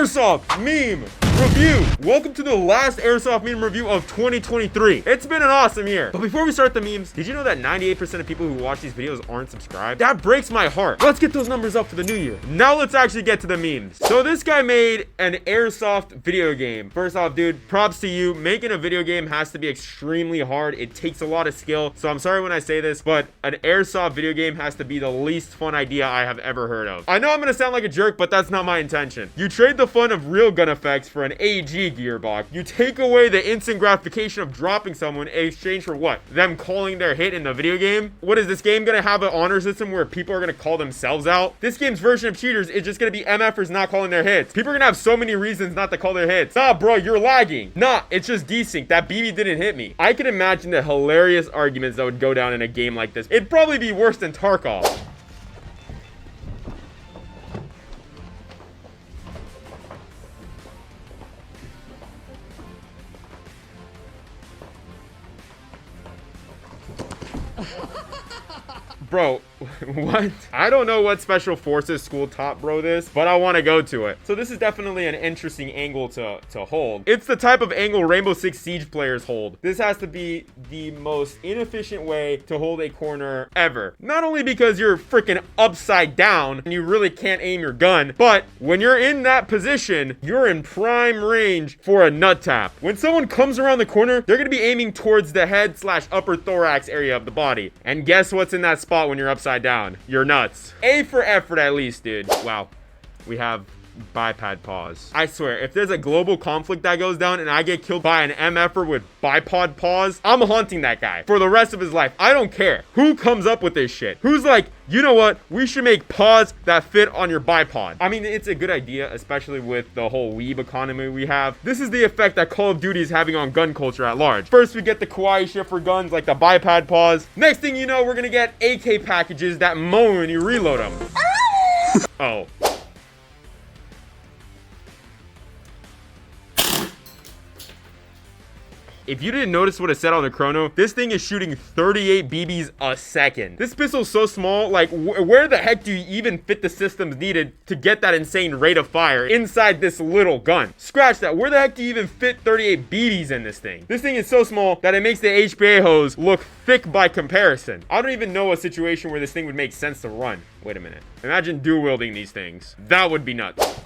Airsoft MEME review. Welcome to the last Airsoft MEME review of 2023. It's been an awesome year. But before we start the memes, did you know that 98% of people who watch these videos aren't subscribed? That breaks my heart. Let's get those numbers up for the new year. Now let's actually get to the memes. So this guy made an Airsoft video game. First off, dude, props to you. Making a video game has to be extremely hard. It takes a lot of skill. So I'm sorry when I say this, but an Airsoft video game has to be the least fun idea I have ever heard of. I know I'm gonna sound like a jerk, but that's not my intention. You trade the fun of real gun effects for an AG gearbox. You take away the instant gratification of dropping someone in exchange for what? Them calling their hit in the video game? What is this game gonna have an honor system where people are gonna call themselves out? This game's version of cheaters is just gonna be MFers not calling their hits. People are gonna have so many reasons not to call their hits. Nah, bro, you're lagging. Nah, it's just desync. That BB didn't hit me. I can imagine the hilarious arguments that would go down in a game like this. It'd probably be worse than Tarkov. Bro, what? I don't know what special forces school taught bro this, but I want to go to it. So this is definitely an interesting angle to hold. It's the type of angle Rainbow Six Siege players hold. This has to be the most inefficient way to hold a corner ever. Not only because you're freaking upside down and you really can't aim your gun, but when you're in that position, you're in prime range for a nut tap. When someone comes around the corner, they're going to be aiming towards the head / upper thorax area of the body. And guess what's in that spot when you're upside down? Your nuts. A for effort at least, dude. Wow. We have bipod pause. I swear, if there's a global conflict that goes down and I get killed by an MFer with bipod pause, I'm haunting that guy for the rest of his life. I don't care who comes up with this shit. Who's like, you know what? We should make pause that fit on your bipod. I mean, it's a good idea, especially with the whole weeb economy we have. This is the effect that Call of Duty is having on gun culture at large. First, we get the kawaii shit for guns like the bipod pause. Next thing you know, we're gonna get AK packages that moan when you reload them. Oh. If you didn't notice what it said on the chrono, this thing is shooting 38 BBs a second. This pistol's so small, like where the heck do you even fit the systems needed to get that insane rate of fire inside this little gun? Scratch that. Where the heck do you even fit 38 BBs in this thing? This thing is so small that it makes the HPA hose look thick by comparison. I don't even know a situation where this thing would make sense to run. Wait a minute. Imagine dual wielding these things. That would be nuts.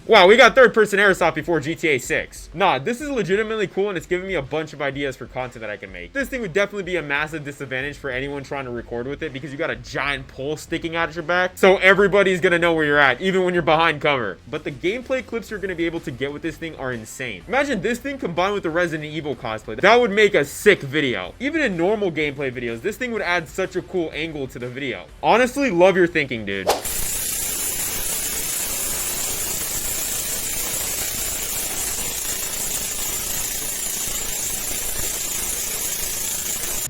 Wow, we got third-person airsoft before GTA 6. Nah, this is legitimately cool, and it's giving me a bunch of ideas for content that I can make. This thing would definitely be a massive disadvantage for anyone trying to record with it because you got a giant pole sticking out of your back, so everybody's gonna know where you're at, even when you're behind cover. But the gameplay clips you're gonna be able to get with this thing are insane. Imagine this thing combined with the Resident Evil cosplay. That would make a sick video. Even in normal gameplay videos, this thing would add such a cool angle to the video. Honestly, love your thinking, dude.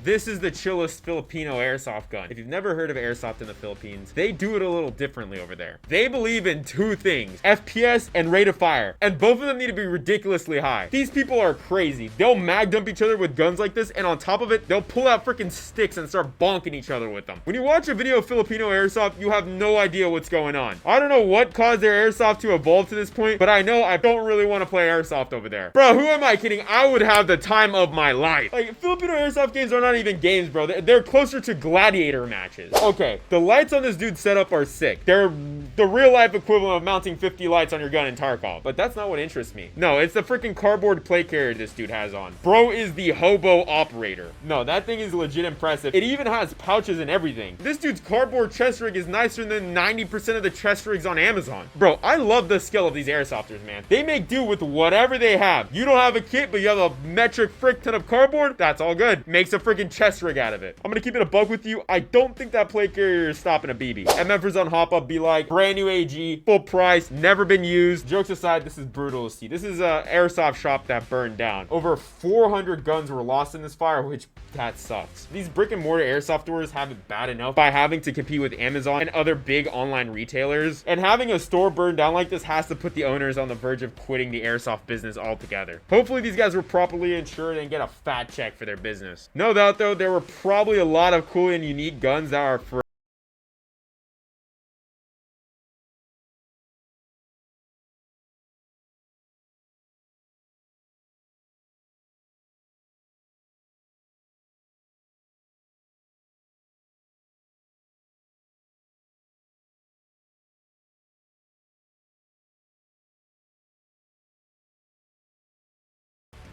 This is the chillest Filipino airsoft gun. If you've never heard of airsoft in the Philippines, they do it a little differently over there. They believe in two things, FPS and rate of fire, and both of them need to be ridiculously high. These people are crazy. They'll mag dump each other with guns like this, and on top of it, they'll pull out freaking sticks and start bonking each other with them. When you watch a video of Filipino airsoft, you have no idea what's going on. I don't know what caused their airsoft to evolve to this point, but I know I don't really want to play airsoft over there. Bro, who am I kidding? I would have the time of my life. Like, Filipino airsoft games are not even games, bro. They're closer to gladiator matches. Okay, the lights on this dude's setup are sick. They're the real life equivalent of mounting 50 lights on your gun in Tarkov. But that's not what interests me. No, it's the freaking cardboard plate carrier this dude has on. Bro is the hobo operator. No, that thing is legit impressive. It even has pouches and everything. This dude's cardboard chest rig is nicer than 90% of the chest rigs on Amazon. Bro, I love the skill of these airsofters, man. They make do with whatever they have. You don't have a kit, but you have a metric frick ton of cardboard. That's all good. Makes a freaking chest rig out of it. I'm gonna keep it a buck with you. I don't think that plate carrier is stopping a BB. MFers on Hop Up be like, brand new AG, full price, never been used. Jokes aside, this is brutal to see. This is a airsoft shop that burned down. Over 400 guns were lost in this fire, which that sucks. These brick and mortar airsoft stores have it bad enough by having to compete with Amazon and other big online retailers. And having a store burned down like this has to put the owners on the verge of quitting the airsoft business altogether. Hopefully these guys were properly insured and get a fat check for their business. No, that out though, there were probably a lot of cool and unique guns that are for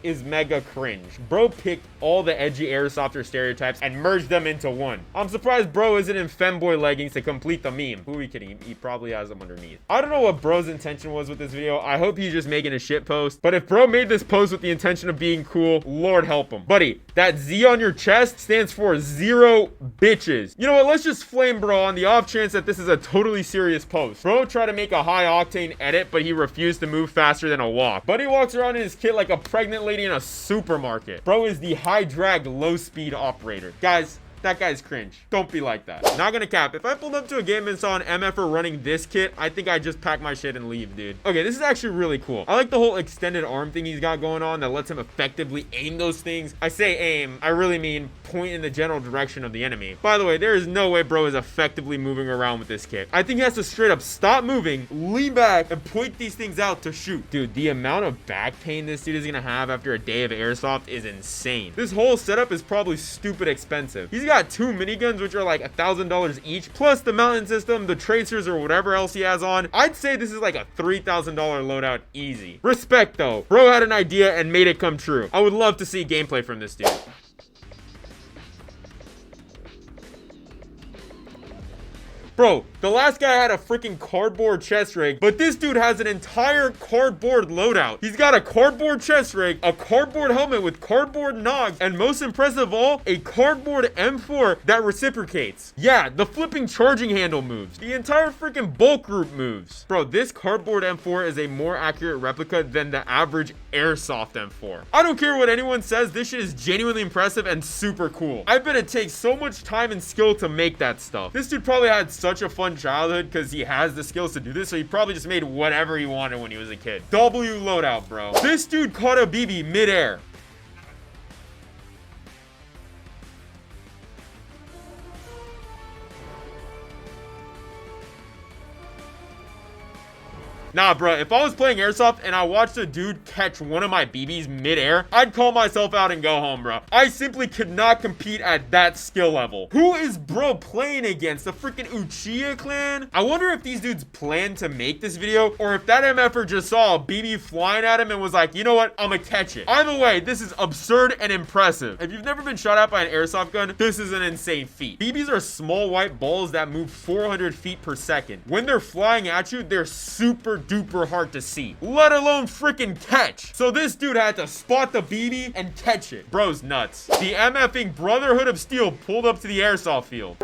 is mega cringe. Bro picked all the edgy airsofter stereotypes and merged them into one. I'm surprised bro isn't in femboy leggings to complete the meme. Who are we kidding? He probably has them underneath. I don't know what bro's intention was with this video. I hope he's just making a shit post. But if bro made this post with the intention of being cool, Lord help him. Buddy, that Z on your chest stands for 0 bitches. You know what? Let's just flame bro on the off chance that this is a totally serious post. Bro tried to make a high octane edit, but he refused to move faster than a walk. Buddy walks around in his kit like a pregnant lady in a supermarket. Bro is the high drag low speed operator. Guys, that guy's cringe. Don't be like that. Not gonna cap. If I pulled up to a game and saw an MFer running this kit, I think I'd just pack my shit and leave, dude. Okay, this is actually really cool. I like the whole extended arm thing he's got going on that lets him effectively aim those things. I say aim, I really mean point in the general direction of the enemy. By the way, there is no way bro is effectively moving around with this kit. I think he has to straight up stop moving, lean back, and point these things out to shoot. Dude, the amount of back pain this dude is gonna have after a day of airsoft is insane. This whole setup is probably stupid expensive. He's got 2 miniguns, which are like $1,000 each, plus the mountain system, the tracers, or whatever else he has on. I'd say this is like a $3,000 loadout easy. Respect though. Bro had an idea and made it come true. I would love to see gameplay from this dude. Bro, the last guy had a freaking cardboard chest rig, but this dude has an entire cardboard loadout. He's got a cardboard chest rig, a cardboard helmet with cardboard nogs, and most impressive of all, a cardboard M4 that reciprocates. Yeah, the flipping charging handle moves. The entire freaking bulk group moves. Bro, this cardboard M4 is a more accurate replica than the average airsoft M4. I don't care what anyone says, this shit is genuinely impressive and super cool. I bet it takes so much time and skill to make that stuff. This dude probably had such a fun childhood because he has the skills to do this, so he probably just made whatever he wanted when he was a kid. W loadout, bro. This dude caught a BB midair. Nah, bro, if I was playing airsoft and I watched a dude catch one of my BBs midair, I'd call myself out and go home, bro. I simply could not compete at that skill level. Who is bro playing against? The freaking Uchiha clan? I wonder if these dudes plan to make this video, or if that MFer just saw a BB flying at him and was like, you know what, I'm gonna catch it. Either way, this is absurd and impressive. If you've never been shot at by an airsoft gun, this is an insane feat. BBs are small white balls that move 400 feet per second. When they're flying at you, they're super duper hard to see, let alone freaking catch. So this dude had to spot the BB and catch it. Bro's nuts. The MFing Brotherhood of Steel pulled up to the airsoft field.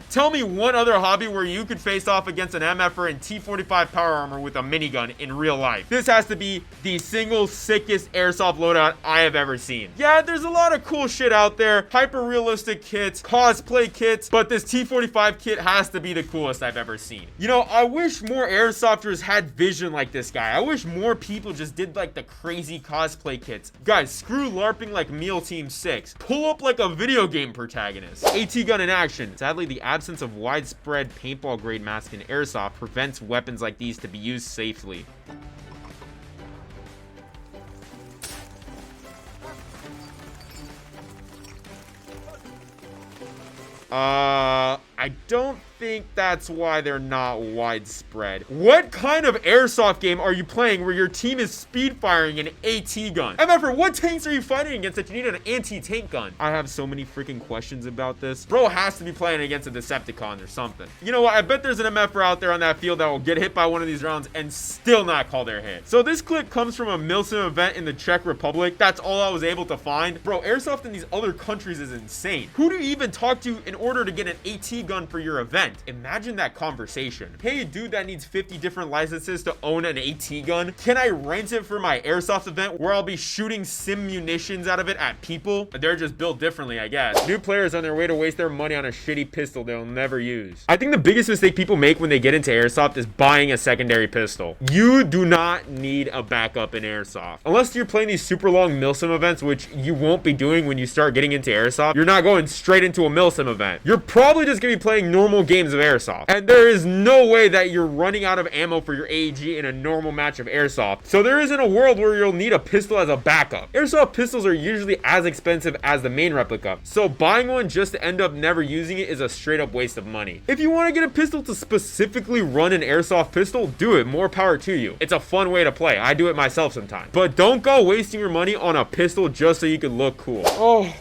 Tell me one other hobby where you could face off against an MFer in T45 power armor with a minigun in real life. This has to be the single sickest airsoft loadout I have ever seen. Yeah, there's a lot of cool shit out there. Hyper-realistic kits, cosplay kits, but this T45 kit has to be the coolest I've ever seen. You know, I wish more airsofters had vision like this guy. I wish more people just did like the crazy cosplay kits. Guys, screw LARPing like Meal Team 6. Pull up like a video game protagonist. AT gun in action. Sadly, the absence of widespread paintball grade mask in airsoft prevents weapons like these to be used safely. I don't think that's why they're not widespread. What kind of airsoft game are you playing where your team is speed firing an AT gun? MFer, what tanks are you fighting against that you need an anti-tank gun? I have so many freaking questions about this. Bro has to be playing against a Decepticon or something. You know what? I bet there's an MFer out there on that field that will get hit by one of these rounds and still not call their hit. So this clip comes from a Milsim event in the Czech Republic. That's all I was able to find. Bro, airsoft in these other countries is insane. Who do you even talk to in order to get an AT gun for your event? event. Imagine that conversation. Hey, dude that needs 50 different licenses to own an AT gun. Can I rent it for my airsoft event where I'll be shooting sim munitions out of it at people? They're just built differently, I guess. New players on their way to waste their money on a shitty pistol they'll never use. I think the biggest mistake people make when they get into airsoft is buying a secondary pistol. You do not need a backup in airsoft. Unless you're playing these super long milsim events, which you won't be doing when you start getting into airsoft. You're not going straight into a milsim event. You're probably just gonna be playing normal games of airsoft. And there is no way that you're running out of ammo for your AEG in a normal match of airsoft. So there isn't a world where you'll need a pistol as a backup. Airsoft pistols are usually as expensive as the main replica. So buying one just to end up never using it is a straight up waste of money. If you want to get a pistol to specifically run an airsoft pistol, do it. More power to you. It's a fun way to play. I do it myself sometimes. But don't go wasting your money on a pistol just so you can look cool. Oh,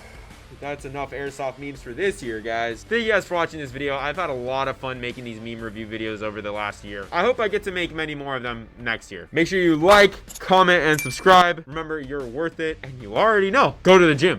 that's enough airsoft memes for this year, guys. Thank you guys for watching this video. I've had a lot of fun making these meme review videos over the last year. I hope I get to make many more of them next year. Make sure you like, comment, and subscribe. Remember, you're worth it, and you already know. Go to the gym.